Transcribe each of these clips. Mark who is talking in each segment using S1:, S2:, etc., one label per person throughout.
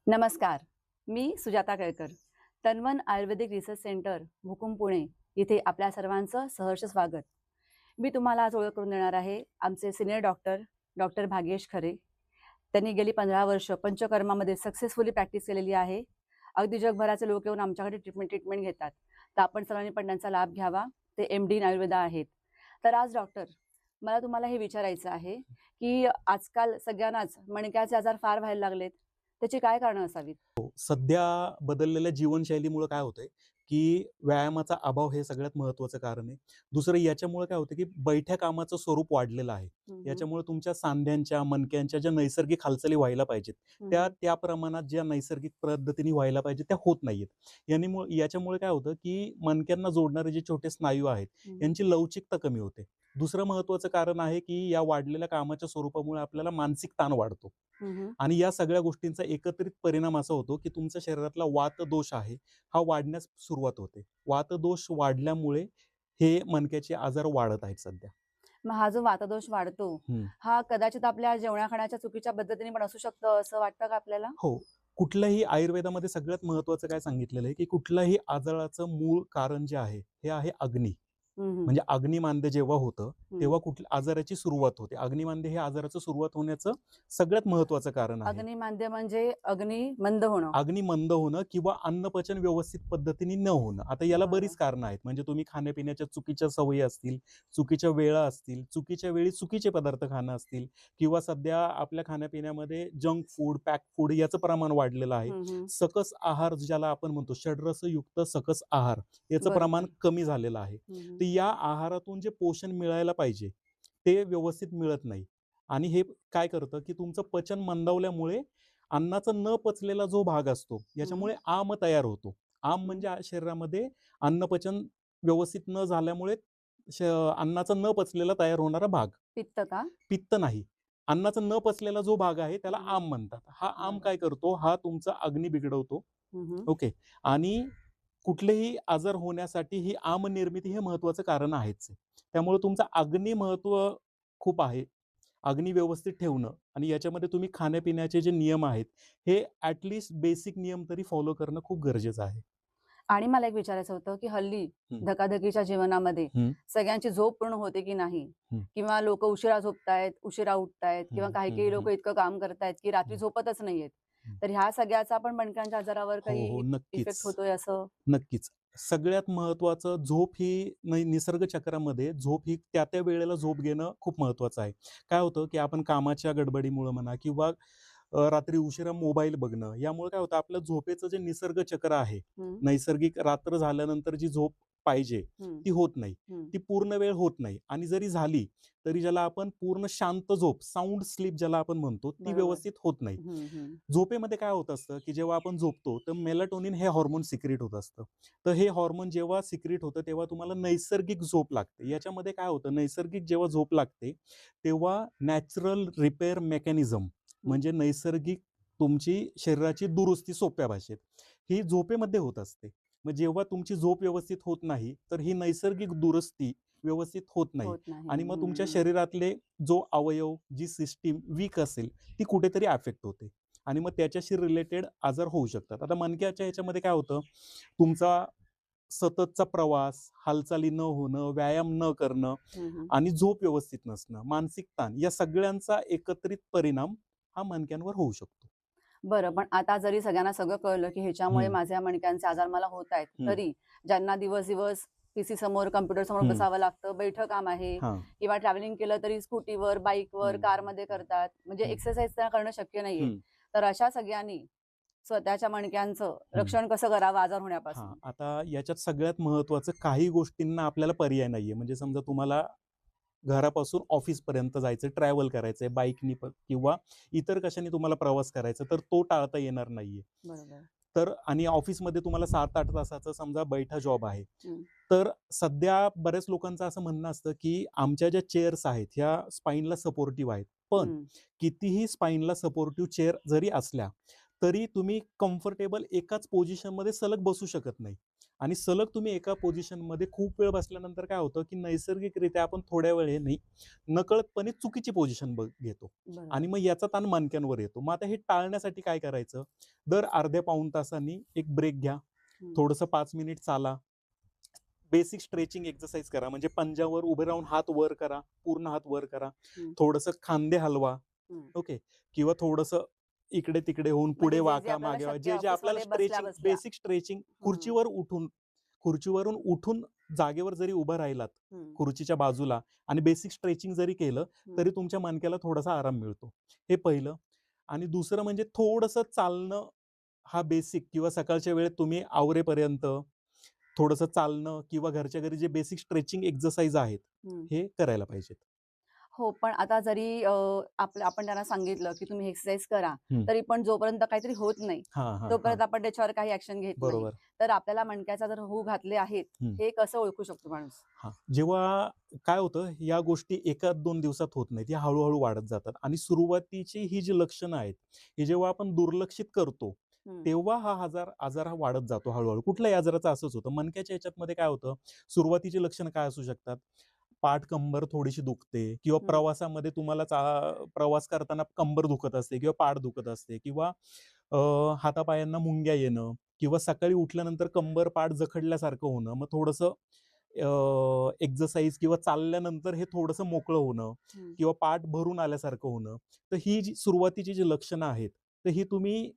S1: नमस्कार. मी सुजाता केळकर. तन्वन आयुर्वेदिक research centre, Bhukum, Pune इथे आपल्या सर्वांचं सहर्ष स्वागत. मी तुम्हाला आज ओळख करून देणार आहे आमचे सिनियर डॉक्टर, डॉक्टर भाग्येश खरे. त्यांनी गेली 15 वर्ष पंचकर्मामध्ये सक्सेसफुली प्रॅक्टिस केलेली आहे. अगदी जगभराचे लोक येऊन आमच्याकडे ट्रीटमेंट घेतात. तर आपण सर्वांनी पण त्यांचा लाभ घ्यावा. ते MD इन आयुर्वेदा आहेत. तर आज डॉक्टर, मला तुम्हाला हे विचारायचं आहे, की आजकाल सगळ्यांनाच मणक्याचे आजार फार व्हायला लागलेत. त्याची काय कारणं असावीत?
S2: सध्या बदललेल्या जीवनशैलीमुळे काय होतंय, की व्यायामाचा अभाव हे सगळ्यात महत्त्वाचं कारण आहे. दुसरं याच्यामुळे काय होतं, की बैठ्या कामाचं स्वरूप वाढलेलं आहे.
S1: हं, हं.
S2: याच्यामुळे तुमच्या सांध्यांच्या, मणक्यांच्या ज्या नैसर्गिक हालचाली व्हायला पाहिजेत,
S1: हं,
S2: त्या
S1: हं.
S2: त्या प्रमाणात ज्या नैसर्गिक पद्धतीने व्हायला पाहिजेत, त्या होत नाहीयेत. याच्यामुळे काय होतं, की मणक्यांना जोडणारे जे छोटे स्नायू आहेत,
S1: हं, हं.
S2: यांची लवचिकता कमी होते. दुसरं महत्त्वाचं कारण आहे, की या वाढलेल्या कामाच्या स्वरूपामुळे आपल्याला मानसिक ताण वाढतो.
S1: हं, हं.
S2: आणि या सगळ्या गोष्टींचा एकत्रित परिणाम असा होतो, की तुमच्या शरीरातला वातदोष आहे, हा वाढण्यास सुरुवात होते. वातदोष वाढल्यामुळे हे मणक्याचे आजार वाढत आहेत सध्या.
S1: मग हा जो वातदोष वाढतो,
S2: हं.
S1: हा कदाचित आपल्या जेवणा-खाण्याच्या चुकीच्या पद्धतीने पण असू शकतं, असं वाटतं का आपल्याला?
S2: हो. कुठल्याही आयुर्वेदामध्ये सगळ्यात महत्त्वाचं काय सांगितलेलं आहे, की कुठल्याही आजाराचं मूळ कारण जे आहे, हे आहे अग्नी.
S1: हं, हं.
S2: म्हणजे अग्निमांद्य जेव्हा होतं,
S1: हं.
S2: तेव्हा कुठल्या आजाराची सुरुवात होते. अग्निमांद्य हे आजाराचं सुरुवात होण्याचं सगळ्यात महत्त्वाचं कारण आहे.
S1: अग्निमांद्य म्हणजे अग्नी मंद होणं.
S2: अग्नी मंद होणं किंवा अन्नपचन व्यवस्थित पद्धतीने न होणं. आता याला
S1: बरं.
S2: बरीच कारणं आहेत. म्हणजे तुम्ही खाण्यापिण्याच्या चुकीच्या सवयी असतील, चुकीच्या वेळा असतील, चुकीच्या वेळी चुकीचे पदार्थ खाणं असतील किंवा सध्या आपल्या खाण्यापिण्यामध्ये जंक फूड, पॅक फूड याचं प्रमाण वाढलेलं आहे.
S1: हं, हं.
S2: सकस आहार ज्याला आपण म्हणतो, षड्रसयुक्त सकस आहार याचं प्रमाण
S1: बरोबर.
S2: कमी झालेलं आहे.
S1: हं, हं.
S2: तर या आहारातून जे पोषण मिळायला पाहिजे, ते व्यवस्थित मिळत नाही. आणि हे काय करतं, की तुमचं पचन मंदावल्यामुळे अन्नाचा न पचलेला जो भाग असतो,
S1: हं,
S2: याच्यामुळे आम तयार होतो. आम
S1: हं.
S2: म्हणजे शरीरामध्ये अन्नपचन व्यवस्थित न झाल्यामुळे श अन्नाचा न पचलेला तयार होणारा भाग.
S1: पित्त का?
S2: पित्त नाही. अन्नाचा न पचलेला जो भाग आहे त्याला
S1: हं, हं.
S2: आम म्हणतात. हा आम
S1: बरं.
S2: काय करतो, हा तुमचा अग्नी बिघडवतो.
S1: हं, हं.
S2: ओके. आणि कुठलेही आजार होण्यासाठी ही आम निर्मिती हे महत्त्वाचं कारण आहेच आहे. त्यामुळे तुमचं अग्नी महत्त्व खूप आहे. अग्नी व्यवस्थित ठेवणं आणि याच्यामध्ये तुम्ही खाण्यापिण्याचे जे नियम आहेत, हे बेसिक नियम तरी फॉलो करणं खूप गरजेचं आहे.
S1: आणि मला एक विचारायचं होतं, की हल्ली
S2: हं,
S1: धकाधकीच्या जीवनामध्ये
S2: हं,
S1: सगळ्यांची झोप पूर्ण होते की नाही?
S2: हं,
S1: किंवा लोकं उशिरा झोपतायत, उशिरा उठतायत
S2: हं,
S1: किंवा
S2: हं,
S1: काही-काही
S2: हं,
S1: लोकं इतकं काम करतायत, की रात्री
S2: हं,
S1: झोपतच नाहीयेत.
S2: हं.
S1: तर ह्या सगळ्याचा पण मणक्यांच्या आजारावर
S2: हो,
S1: काही
S2: हो. नक्कीच.
S1: इफेक्ट होतोय असं?
S2: नक्कीच. सगळ्यात महत्त्वाचं झोप ही निसर्ग चक्रामध्ये झोप ही त्या-त्या वेळेला झोप घेणं खूप महत्त्वाचं आहे. काय होतं, की आपण कामाच्या गडबडीमुळं म्हणा किंवा रात्री उशिरा मोबाईल बघणं, यामुळे काय होतं आपलं झोपेचं जे निसर्ग चक्र आहे,
S1: हं,
S2: नैसर्गिक रात्र झाल्यानंतर जी झोप पाहिजे,
S1: हं,
S2: ती होत नाही.
S1: हं.
S2: ती पूर्ण वेळ होत नाही आणि जरी झाली, तरी ज्याला आपण पूर्ण शांत झोप, साउंड स्लीप ज्याला आपण म्हणतो, ती
S1: बरोबर.
S2: व्यवस्थित होत नाही.
S1: हं, हं.
S2: झोपेमध्ये काय होत असतं, की जेव्हा आपण झोपतो, तर मेलाटोनिन हे हार्मोन सिक्रीट होत असतं. तर हे हार्मोन जेव्हा सिक्रीट होतं, तेव्हा तुम्हाला नैसर्गिक झोप लागते. याच्यामध्ये काय होतं, नैसर्गिक जेव्हा झोप लागते, तेव्हा नॅचरल रिपेअर मेकॅनिझम
S1: हं,
S2: म्हणजे नैसर्गिक तुमची शरीराची दुरुस्ती सोप्या भाषेत, ही झोपेमध्ये होत असते. मग जेव्हा तुमची झोप व्यवस्थित होत नाही, तर ही नैसर्गिक दुरुस्ती व्यवस्थित होत नाही
S1: होत नाही.
S2: आणि मग
S1: हं,
S2: तुमच्या
S1: हं.
S2: शरीरातले जो अवयव, जी सिस्टीम वीक असेल, ती कुठेतरी अफेक्ट होते आणि मग त्याच्याशी रिलेटेड आजार होऊ शकतात. आता मणक्याच्या ह्याच्यामध्ये काय होतं, तुमचा सततचा प्रवास, हालचाली न होणं, व्यायाम न करणं
S1: हं, हं.
S2: आणि झोप व्यवस्थित नसणं, मानसिक ताण या सगळ्यांचा एकत्रित परिणाम हा मणक्यांवर होऊ शकतो.
S1: बरं, पण आता जरी सगळ्यांना सगळं कळलं, की ह्याच्यामुळे
S2: हं,
S1: माझ्या मणक्यांचे आजार मला होत आहेत,
S2: हं,
S1: तरी ज्यांना दिवस-दिवस पीसी समोर, कॉम्प्युटर समोर
S2: हं.
S1: बसावं लागतं, बैठं काम आहे
S2: हां.
S1: किंवा ट्रॅव्हलिंग केलं तरी स्कूटीवर, बाईकवर,
S2: हं,
S1: कारमध्ये करतात. म्हणजे
S2: हं,
S1: एक्सरसाइज त्यांना करणं शक्य नाहीये.
S2: हं,
S1: तर अशा सगळ्यांनी स्वतःच्या मणक्यांचं
S2: हं.
S1: रक्षण कसं करावं आजार
S2: हां,
S1: होण्यापासून?
S2: आता याच्यात सगळ्यात महत्त्वाचं काही गोष्टींना आपल्याला पर्याय नाहीये. म्हणजे समजा तुम्हाला घरापासून ऑफिसपर्यंत जायचं, ट्रॅव्हल करायचंय बाईकनी किंवा इतर कशाने तुम्हाला प्रवास करायचा, तर तो टाळता येणार नाहीये.
S1: बरोबर.
S2: तर आणि ऑफिसमध्ये तुम्हाला 7-8 तासाचा समजा बैठा जॉब आहे.
S1: हं,
S2: तर सध्या बऱ्याच लोकांचं असं म्हणणं असतं, की आमच्या ज्या चेअर्स आहेत, ह्या स्पाईनला सपोर्टिव्ह आहेत. पण
S1: हं.
S2: कितीही स्पाईनला सपोर्टिव्ह चेअर जरी असल्या, तरी तुम्ही कम्फर्टेबल एकाच पोझिशनमध्ये सलग बसू शकत नाही. आणि सलग तुम्ही एका पोझिशनमध्ये खूप वेळ बसल्यानंतर काय होतं, की नैसर्गिकरित्या आपण थोड्या वेळाने नकळतपणे चुकीची पोझिशन घेतो आणि
S1: बरोबर.
S2: मग याचा ताण मणक्यांवर येतो. मग आता हे टाळण्यासाठी काय करायचं? दर अर्ध्या पाऊण तासांनी एक ब्रेक घ्या.
S1: हं,
S2: थोडंसं 5 मिनिट चाला. बेसिक स्ट्रेचिंग एक्सरसाइज करा. म्हणजे पंजावर उभे राहून हात वर करा, पूर्ण हात वर करा.
S1: हं,
S2: थोडंसं खांदे हलवा.
S1: हं.
S2: ओके. किंवा थोडंसं इकडे-तिकडे होऊन पुढे
S1: म्हणजे जे
S2: वाका,
S1: आपल्याला
S2: मागे
S1: शक्य
S2: जे आपल्याला
S1: ऑफिसमध्ये
S2: स्ट्रेचिंग,
S1: बसल्या-बसल्या.
S2: बेसिक स्ट्रेचिंग
S1: हं,
S2: खुर्चीवरून उठून जागेवर जरी उभं राहिलात,
S1: हं,
S2: खुर्चीच्या बाजूला आणि बेसिक स्ट्रेचिंग जरी केलं,
S1: हं.
S2: तरी तुमच्या मणक्याला थोडासा आराम मिळतो. हे पहिलं. आणि दुसरं म्हणजे थोडंसं चालणं हा बेसिक किंवा सकाळच्या वेळेत तुम्ही आवरेपर्यंत थोडंसं चालणं किंवा घरच्या घरी जे बेसिक स्ट्रेचिंग एक्सरसाइज आहेत,
S1: हं.
S2: हे करायला पाहिजेत.
S1: हो, पण आता जरी आपण त्यांना सांगितलं, की तुम्ही एक्सरसाइज करा,
S2: हं.
S1: तरी पण जोपर्यंत काहीतरी होत नाही,
S2: हां, हां,
S1: तोपर्यंत
S2: हां.
S1: आपण त्याच्यावर काही ॲक्शन घेत नाही.
S2: बरोबर.
S1: तर आपल्याला मणक्याचा जर हू घातले आहेत,
S2: हं.
S1: हे कसं ओळखू शकतो माणूस?
S2: हां. जेव्हा काय होतं, या गोष्टी 1-2 दिवसात होत नाहीत. या हळू-हळू वाढत जातात आणि सुरुवातीची ही जी लक्षणं आहेत, ही जेव्हा आपण दुर्लक्षित करतो,
S1: हं,
S2: तेव्हा हा आजार हा वाढत जातो हळू-हळू. कुठल्याही आजाराचं असंच होतं. मणक्याच्या ह्याच्यामध्ये काय होतं, सुरुवातीची लक्षणं काय असू शकतात? पाठ, कंबर थोडीशी दुखते किंवा
S1: हं,
S2: प्रवासामध्ये तुम्हाला प्रवास करताना कंबर दुखत असते किंवा पाठ दुखत असते किंवा अ, हातापायांना मुंग्या येणं किंवा सकाळी उठल्यानंतर कंबर, पाठ जखडल्यासारखं होणं. मग थोडंसं एक्सरसाइज किंवा चालल्यानंतर हे थोडंसं मोकळं होणं
S1: हं.
S2: किंवा पाठ भरून आल्यासारखं होणं. तर ही जी सुरुवातीची जी लक्षणं आहेत, तर ही तुम्ही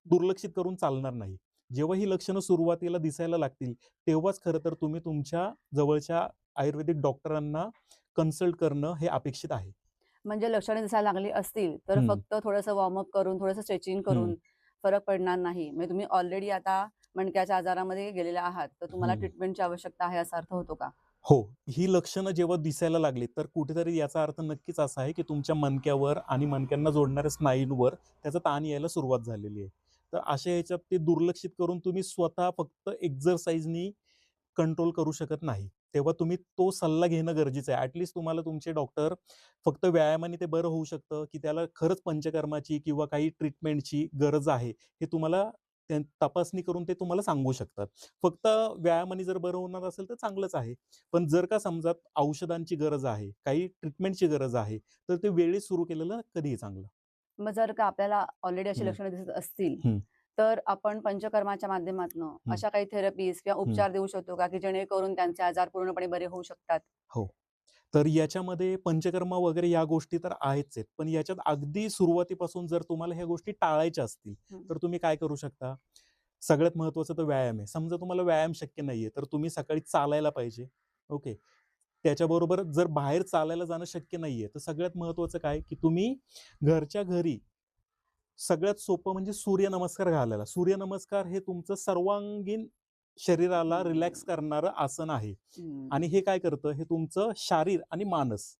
S2: दुर्लक्षित करून चालणार नाही. जेव्हा ही लक्षणं सुरुवातीला दिसायला लागतील, तेव्हाच खरं तर तुम्ही तुमच्या जवळच्या आयुर्वेदिक डॉक्टरांना कन्सल्ट करणं हे अपेक्षित आहे.
S1: म्हणजे लक्षणे दिसायला लागली असतील, तर
S2: हं,
S1: फक्त थोडंसं वॉर्मअप करून, थोडंसं स्ट्रेचिंग
S2: हं,
S1: करून फरक पडणार नाही. म्हणजे तुम्ही ऑलरेडी आता मणक्याच्या आजारामध्ये गेलेला आहात, तर तुम्हाला
S2: हं.
S1: ट्रीटमेंटची आवश्यकता आहे असा अर्थ होतो का?
S2: हो, ही लक्षणं जेव्हा दिसायला लागली, तर कुठेतरी याचा अर्थ नक्कीच असा आहे, की तुमच्या मणक्यावर आणि मणक्यांना जोडणाऱ्या स्नायूंवर त्याचा ताण यायला सुरुवात झालेली आहे. तर अशा ह्याच्यात ते दुर्लक्षित करून तुम्ही स्वतः फक्त एक्सरसाइजनी कंट्रोल करू शकत नाही. तेव्हा तुम्ही तो सल्ला घेणं गरजेचं आहे. तुम्हाला तुमचे डॉक्टर फक्त व्यायामाने ते बरं होऊ शकतं, की त्याला खरंच पंचकर्माची किंवा काही ट्रीटमेंटची गरज आहे, हे तुम्हाला तपासणी करून ते तुम्हाला सांगू शकतात. फक्त व्यायामाने जर बरं होणार असेल तर चांगलंच आहे. पण जर का समजा औषधांची गरज आहे, काही ट्रीटमेंटची गरज आहे, तर ते वेळी सुरू केलेलं कधीही चांगलं.
S1: मग जर का आपल्याला ऑलरेडी अशी
S2: हं,
S1: लक्षणं दिसत असतील,
S2: हं,
S1: तर आपण पंचकर्माच्या माध्यमातून
S2: हं,
S1: अशा काही थेरपीज किंवा
S2: हं.
S1: उपचार देऊ शकतो का, की जेणेकरून त्यांचे आजार पूर्णपणे बरे होऊ शकतात?
S2: हो. तर याच्यामध्ये पंचकर्म वगैरे या गोष्टी तर आहेच आहेत. पण याच्यात अगदी सुरुवातीपासून जर तुम्हाला ह्या गोष्टी टाळायच्या असतील,
S1: हं,
S2: तर तुम्ही काय करू शकता? सगळ्यात महत्त्वाचं तर व्यायाम आहे. समजा तुम्हाला व्यायाम शक्य नाहीये, तर तुम्ही सकाळी चालायला पाहिजे. ओके. त्याच्याबरोबर जर बाहेर चालायला जाणं शक्य नाहीये, तर सगळ्यात महत्त्वाचं काय, की तुम्ही घरच्या घरी सगळ्यात सोपं म्हणजे सूर्यनमस्कार घालायला. सूर्यनमस्कार हे तुमचं सर्वांगीण शरीराला रिलॅक्स
S1: हं,
S2: करणारं आसन आहे.
S1: हं,
S2: आणि हे काय करतं, हे तुमचं शारीर आणि मानस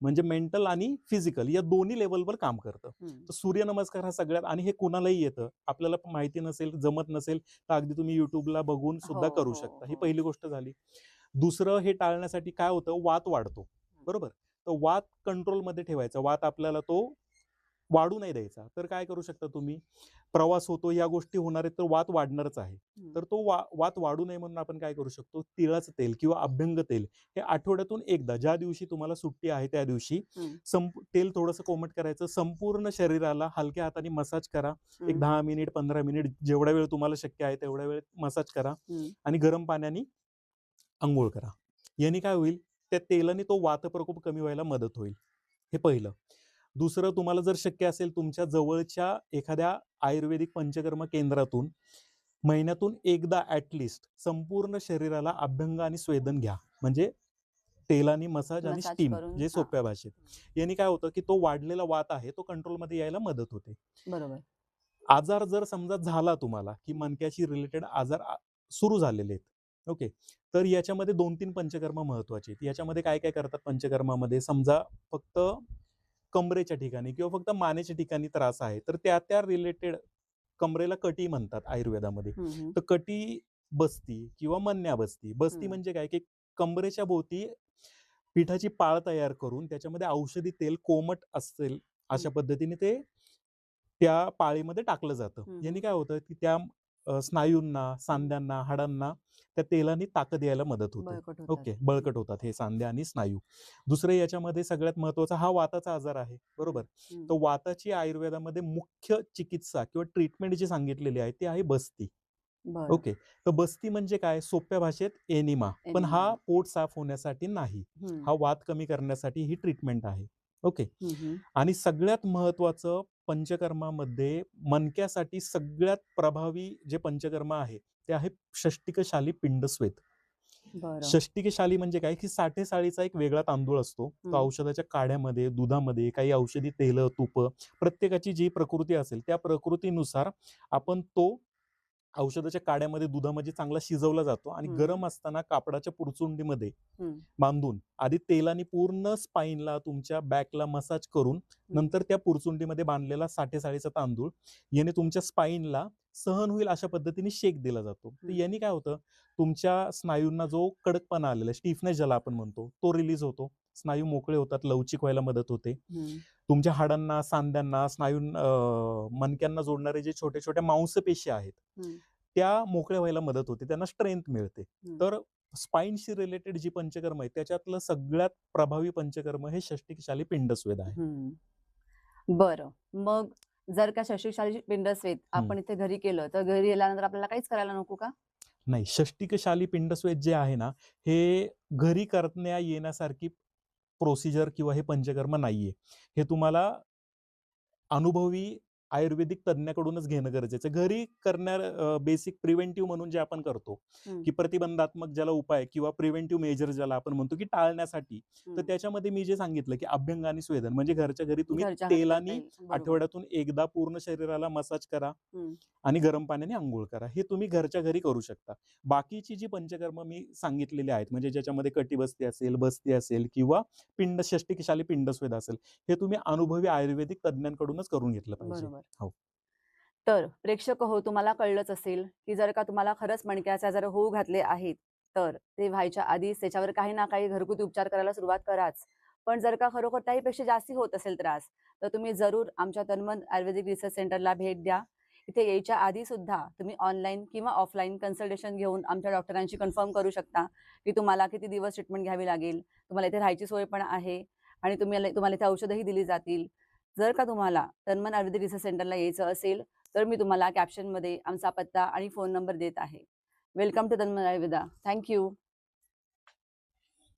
S2: म्हणजे मेंटल आणि फिजिकल या दोन्ही लेव्हलवर काम करतं.
S1: हं.
S2: तर सूर्यनमस्कार हा सगळ्यात आणि हे कुणालाही येतं. आपल्याला माहिती नसेल, जमत नसेल, तर अगदी तुम्ही YouTubeला बघून
S1: हो,
S2: सुद्धा करू
S1: हो,
S2: शकता. ही
S1: हो.
S2: पहिली गोष्ट झाली. दुसरं हे टाळण्यासाठी काय होतं, वात वाढतो.
S1: हं,
S2: बरोबर? तर वात कंट्रोलमध्ये ठेवायचा. वात आपल्याला तो वाढू नाही द्यायचा. तर काय करू शकता तुम्ही? प्रवास होतो, या गोष्टी होणार आहेत, तर वात वाढणारच आहे.
S1: हं,
S2: तर तो वात वाढू नये म्हणून आपण काय करू शकतो? तिळाचं तेल किंवा अभ्यंग तेल हे आठवड्यातून एकदा, ज्या दिवशी तुम्हाला सुट्टी आहे त्या दिवशी
S1: हं,
S2: तेल थोडंसं कोमट करायचं. संपूर्ण शरीराला हलक्या हाताने मसाज करा. एक
S1: हं,
S2: 10 मिनिट, 15 मिनिट जेवढा वेळ तुम्हाला शक्य आहे तेवढ्या वेळ मसाज करा
S1: हं.
S2: आणि गरम पाण्याने अंघोळ करा. याने काय होईल? त्या तेलाने तो वातप्रकोप कमी व्हायला मदत होईल. हे पहिलं. दुसरं तुम्हाला जर शक्य असेल तुमच्या जवळच्या एखाद्या आयुर्वेदिक पंचकर्म केंद्रातून महिन्यातून एकदा संपूर्ण शरीराला अभ्यंग आणि स्वेदन घ्या. म्हणजे तेलाने मसाज आणि
S1: मसाज
S2: स्टीम
S1: करून
S2: जे
S1: हां.
S2: सोप्या भाषेत. याने काय होतं, की तो वाढलेला वात आहे तो कंट्रोलमध्ये यायला मदत होते.
S1: बरोबर.
S2: आजार जर समजा झाला तुम्हाला, की
S1: हं,
S2: मणक्याशी रिलेटेड आजार सुरू झालेले आहेत. ओके. तर याच्यामध्ये 2-3 पंचकर्म महत्त्वाचे आहेत. याच्यामध्ये काय-काय करतात पंचकर्मामध्ये समजा फक्त कमरेच्या ठिकाणी किंवा फक्त मानेच्या ठिकाणी त्रास आहे, तर त्या रिलेटेड कमरेला कटी म्हणतात आयुर्वेदामध्ये.
S1: हं, हं,
S2: तर कटी बसती किंवा मन्या बसती. बसती
S1: हं,
S2: म्हणजे काय, की कमरेच्या भोवती पिठाची पाळ तयार करून त्याच्यामध्ये औषधी तेल कोमट असेल
S1: हं,
S2: अशा पद्धतीने ते त्या पाळीमध्ये टाकलं जातं.
S1: हं,
S2: याने
S1: हं.
S2: काय होतं, की त्या स्नायूंना, सांध्यांना, हाडांना त्या तेलाने ताकद यायला मदत होते.
S1: बळकट होतात.
S2: ओके, बळकट होतात हे सांधे आणि स्नायू. दुसरं याच्यामध्ये सगळ्यात महत्त्वाचा हा वाताचा आजार आहे, बरोबर?
S1: हं.
S2: तर वाताची आयुर्वेदामध्ये मुख्य चिकित्सा किंवा ट्रीटमेंट जी सांगितलेली आहे ती आहे बस्ती.
S1: बरं.
S2: ओके. तर बस्ती म्हणजे काय? सोप्या भाषेत एनिमा. पण हा
S1: एनिमा.
S2: पोट साफ होण्यासाठी नाही.
S1: हं.
S2: हा वात कमी करण्यासाठी ही ट्रीटमेंट आहे. ओके.
S1: हं, हं.
S2: आणि सगळ्यात महत्त्वाचं पंचकर्मामध्ये मणक्यासाठी सगळ्यात प्रभावी जे पंचकर्म आहे, ते आहे षष्टिकशाली पिंडस्वेद.
S1: बरं.
S2: षष्टिकशाली म्हणजे काय, की साठेसाळीचा एक वेगळा तांदूळ असतो. तो
S1: हं.
S2: औषधाच्या काढ्यामध्ये, दुधामध्ये, काही औषधी तेलं, तुपं प्रत्येकाची जी प्रकृती असेल, त्या प्रकृतीनुसार आपण तो औषधाच्या काड्यामध्ये, दुधामध्ये चांगला शिजवला जातो आणि
S1: हं.
S2: गरम असताना कापडाच्या पुरचुंडीमध्ये
S1: हं.
S2: बांधून आधी तेलाने पूर्ण स्पाईनला, तुमच्या बॅकला मसाज करून नंतर त्या पुरचुंडीमध्ये बांधलेला साठेसाळीचा तांदूळ याने तुमच्या स्पाईनला सहन होईल अशा पद्धतीने शेक दिला जातो. तर याने काय होतं, तुमच्या स्नायूंना जो कडकपणा आलेला आहे, स्टिफनेस ज्याला आपण म्हणतो, तो रिलीज होतो. स्नायू मोकळे होतात, लवचिक व्हायला मदत होते.
S1: हं.
S2: तुमच्या हाडांना, सांध्यांना, मणक्यांना जोडणारे जे छोट्या-छोट्या मांसपेशी आहेत,
S1: हं.
S2: त्या मोकळ्या व्हायला मदत होते. त्यांना स्ट्रेंथ मिळते.
S1: हं.
S2: तर स्पाईनशी रिलेटेड जी पंचकर्म आहे, त्याच्यातलं सगळ्यात प्रभावी पंचकर्म हे षष्टिकशाली पिंडस्वेद आहे.
S1: हं. बरं. मग जर का षष्टिकशाली पिंडस्वेद आपण इथे घरी केलं, तर घरी गेल्यानंतर आपल्याला काहीच करायला नको का?
S2: नाही, षष्टिकशाली पिंडस्वेद जे आहे ना, हे घरी करण्या येण्यासारखी प्रोसिजर किंवा हे पंचकर्म नाहीये. हे तुम्हाला अनुभवी आयुर्वेदिक तज्ञाकडूनच घेणं गरजेचं आहे. घरी करणार बेसिक प्रिव्हेंटिव्ह म्हणून जे आपण करतो,
S1: हं.
S2: की प्रतिबंधात्मक ज्याला उपाय किंवा प्रिव्हेंटिव्ह मेजर ज्याला आपण म्हणतो, की टाळण्यासाठी. तर
S1: हं.
S2: त्याच्यामध्ये मी जे सांगितलं, की अभ्यंग आणि स्वेदन म्हणजे घरच्या घरी तुम्ही
S1: घरच्या हाती करता
S2: तेलाने
S1: येईल. बरोबर.
S2: आठवड्यातून एकदा पूर्ण शरीराला मसाज करा
S1: हं.
S2: आणि गरम पाण्याने अंघोळ करा. हे तुम्ही घरच्या घरी करू शकता. बाकीची जी पंचकर्म मी सांगितलेली आहेत, म्हणजे ज्याच्यामध्ये कटिबस्ती असेल, बस्ती असेल किंवा षष्टिकशाली पिंडस्वेद असेल, हे तुम्ही अनुभवी आयुर्वेदिक तज्ञांकडूनच करून घेतलं पाहिजे.
S1: बरोबर.
S2: हो.
S1: तर प्रेक्षक हो, तुम्हाला कळलंच असेल, की जर का तुम्हाला खरंच मणक्याचे आजार होऊ घातले आहेत, तर ते व्हायच्या आधीच त्याच्यावर काही ना काही घरगुती उपचार करायला सुरुवात कराच. पण जर का खरोखर त्याहीपेक्षा जास्ती होत असेल त्रास, तर तुम्ही जरूर आमच्या तन्मन आयुर्वेदिक रिसर्च सेंटरला भेट द्या. इथे यायच्या आधी सुद्धा तुम्ही ऑनलाईन किंवा ऑफलाईन कन्सल्टेशन घेऊन आमच्या डॉक्टरांशी कन्फर्म करू शकता, की तुम्हाला किती दिवस ट्रीटमेंट घ्यावी लागेल. तुम्हाला इथे राहायची सोय पण आहे आणि तुम्हाला इथे औषधंही दिली जातील. जर का तुम्हाला तन्मन आयुर्वेदिक रिसर्च सेंटरला यायचं असेल, तर मी तुम्हाला कॅप्शनमध्ये आमचा पत्ता आणि फोन नंबर देत आहे. Welcome to Tanmay Ayurveda. Thank you.